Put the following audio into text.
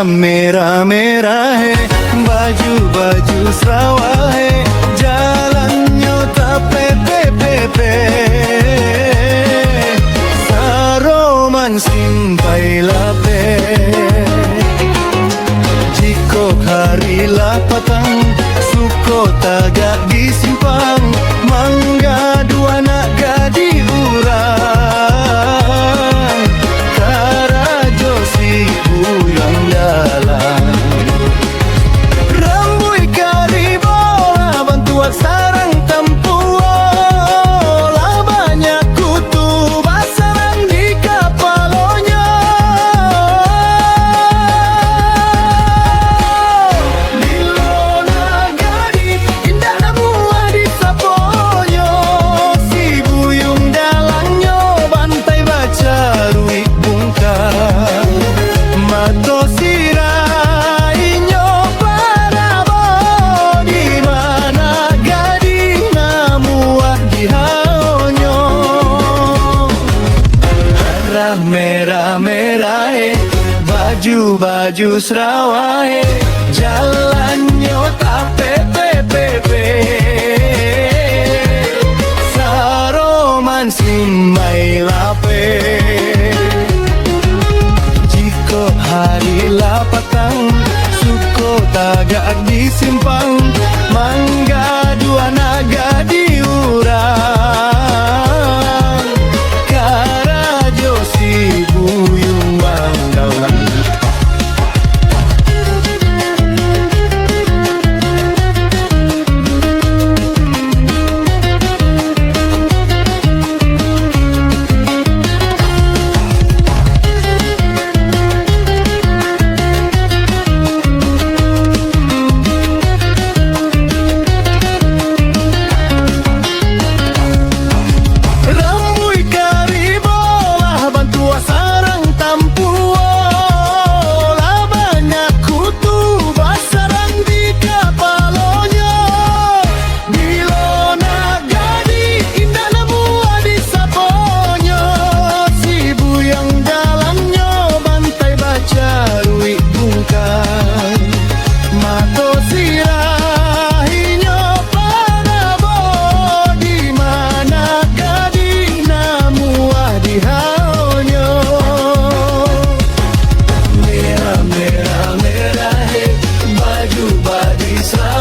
merah-merah baju-baju Sarawak jalannya tak pepe-pepe saroman simpai lape jiko harilah patang suko tagak disimpang mangga dua nak gadi urang karajo si buyang dalam rambui karibola bantuan sarang tempuola banyak kutu basarang di kapalonya Lilona gadi indah namua di saponyo si buyung dalangnya bantai baca ruik bungkang mato sirainyo parabo di mana gadi namua di haonyo harah merah-merah baju-baju Sarawak jalannya tak pepe-pepe saroman simai lape jiko hari lapatang suko tagak disimpang mangga dua naga diurang karajo si buyung bangdawan rambui karibola bantua sarang tampuola banyak kutu basarang di kapalonya Dilona gadi indah namua di saponyo si buyang dalamnya bantai baca ruik bungkang mato sirahinyo parabo di mana gadi namua di haonyo merah-merah baju-baju Sarawak